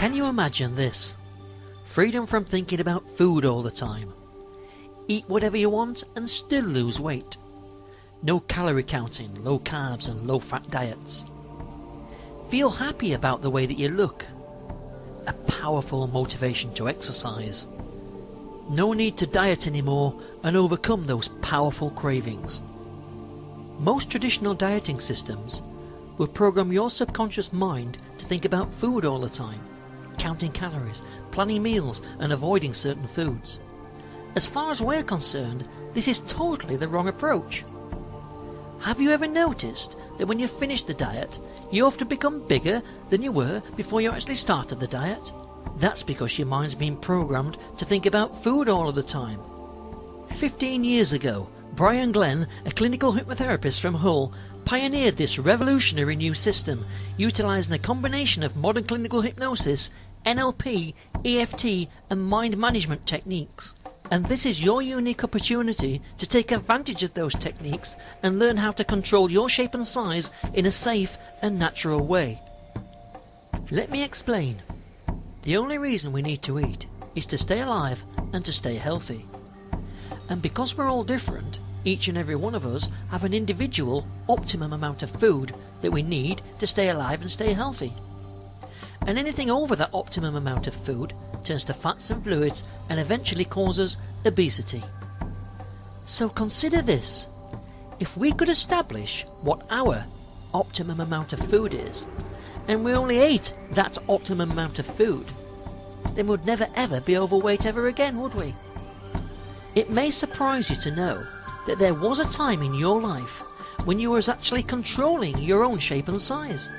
Can you imagine this? Freedom from thinking about food all the time. Eat whatever you want and still lose weight. No calorie counting, low carbs and low fat diets. Feel happy about the way that you look. A powerful motivation to exercise. No need to diet anymore and overcome those powerful cravings. Most traditional dieting systems will program your subconscious mind to think about food all the time, counting calories, planning meals and avoiding certain foods. As far as we're concerned, this is totally the wrong approach. Have you ever noticed that when you finish the diet, you often become bigger than you were before you actually started the diet? That's because your mind's been programmed to think about food all of the time. 15 years ago, Brian Glenn, a clinical hypnotherapist from Hull, pioneered this revolutionary new system, utilising a combination of modern clinical hypnosis, NLP, EFT and mind management techniques. And this is your unique opportunity to take advantage of those techniques and learn how to control your shape and size in a safe and natural way. Let me explain. The only reason we need to eat is to stay alive and to stay healthy. And because we're all different, each and every one of us have an individual optimum amount of food that we need to stay alive and stay healthy. And anything over that optimum amount of food turns to fats and fluids and eventually causes obesity. So consider this. If we could establish what our optimum amount of food is, and we only ate that optimum amount of food, then we'd never ever be overweight ever again, would we? It may surprise you to know that there was a time in your life when you was actually controlling your own shape and size.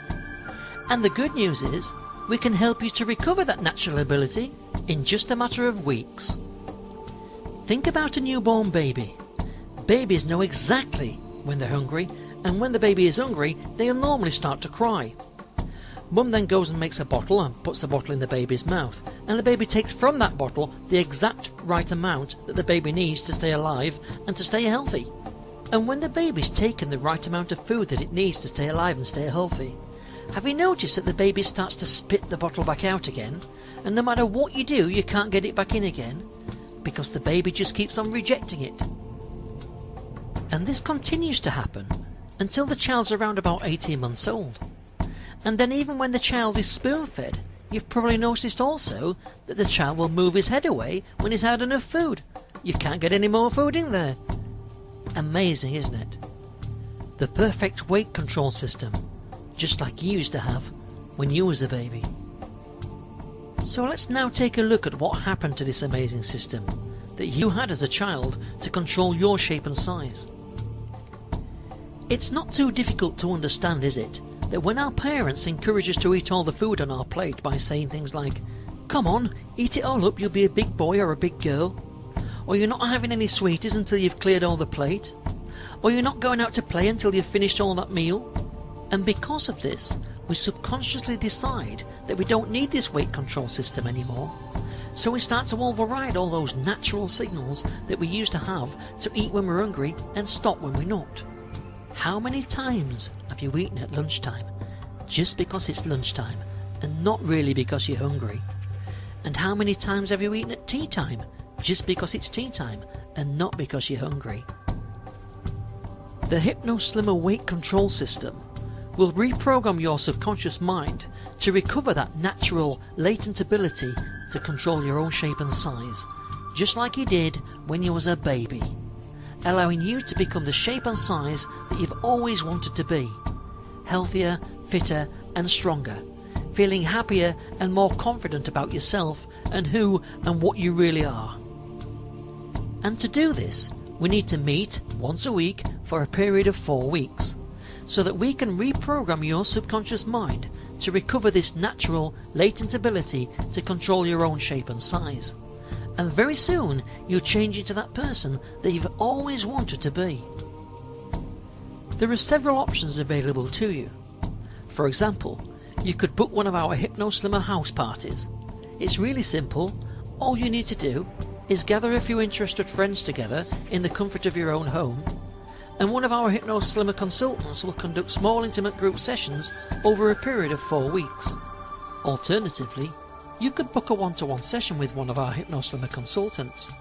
And the good news is, we can help you to recover that natural ability in just a matter of weeks. Think about a newborn baby. Babies know exactly when they're hungry, and when the baby is hungry, they'll normally start to cry. Mum then goes and makes a bottle and puts the bottle in the baby's mouth, and the baby takes from that bottle the exact right amount that the baby needs to stay alive and to stay healthy. And when the baby's taken the right amount of food that it needs to stay alive and stay healthy, have you noticed that the baby starts to spit the bottle back out again, and no matter what you do, you can't get it back in again, because the baby just keeps on rejecting it? And this continues to happen until the child's around about 18 months old. And then even when the child is spoon-fed, you've probably noticed also that the child will move his head away when he's had enough food. You can't get any more food in there. Amazing, isn't it? The perfect weight control system, just like you used to have when you was a baby. So let's now take a look at what happened to this amazing system that you had as a child to control your shape and size. It's not too difficult to understand, is it, that when our parents encourage us to eat all the food on our plate by saying things like, "Come on, eat it all up, you'll be a big boy or a big girl," or "You're not having any sweeties until you've cleared all the plate," or "You're not going out to play until you've finished all that meal." And because of this, we subconsciously decide that we don't need this weight control system anymore. So we start to override all those natural signals that we used to have to eat when we're hungry and stop when we're not. How many times have you eaten at lunchtime just because it's lunchtime and not really because you're hungry? And how many times have you eaten at tea time just because it's tea time and not because you're hungry? The Hypnoslimmer weight control system will reprogram your subconscious mind to recover that natural, latent ability to control your own shape and size, just like you did when you was a baby, allowing you to become the shape and size that you've always wanted to be, healthier, fitter and stronger, feeling happier and more confident about yourself and who and what you really are. And to do this, we need to meet once a week for a period of 4 weeks, so that we can reprogram your subconscious mind to recover this natural, latent ability to control your own shape and size. And very soon, you'll change into that person that you've always wanted to be. There are several options available to you. For example, you could book one of our Hypnoslimmer house parties. It's really simple. All you need to do is gather a few interested friends together in the comfort of your own home, and one of our Hypnoslimmer consultants will conduct small intimate group sessions over a period of 4 weeks. Alternatively, you could book a one-to-one session with one of our Hypnoslimmer consultants.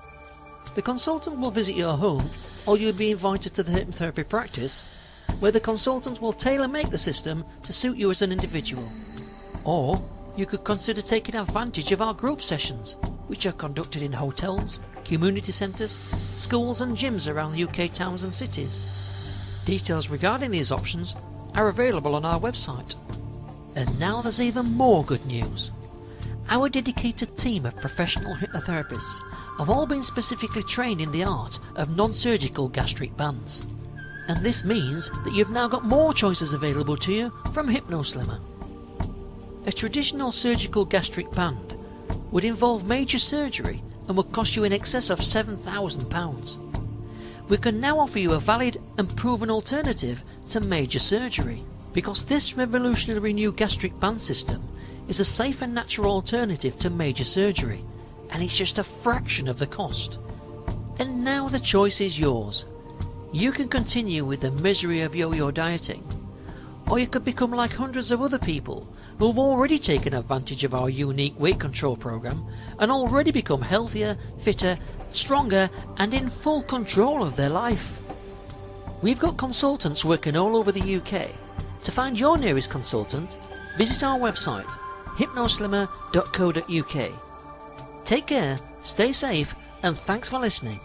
The consultant will visit your home, or you'll be invited to the hypnotherapy practice, where the consultant will tailor-make the system to suit you as an individual. Or you could consider taking advantage of our group sessions, which are conducted in hotels, community centres, schools and gyms around the UK towns and cities. Details regarding these options are available on our website. And now there's even more good news. Our dedicated team of professional hypnotherapists have all been specifically trained in the art of non-surgical gastric bands. And this means that you've now got more choices available to you from Hypnoslimmer. A traditional surgical gastric band would involve major surgery and would cost you in excess of £7,000. We can now offer you a valid and proven alternative to major surgery, because this revolutionary new gastric band system is a safe and natural alternative to major surgery, and it's just a fraction of the cost. And now the choice is yours. You can continue with the misery of yo-yo dieting, or you could become like hundreds of other people who have already taken advantage of our unique weight control program and already become healthier, fitter, stronger and in full control of their life. We've got consultants working all over the UK. To find your nearest consultant, visit our website hypnoslimmer.co.uk. Take care, stay safe, and thanks for listening.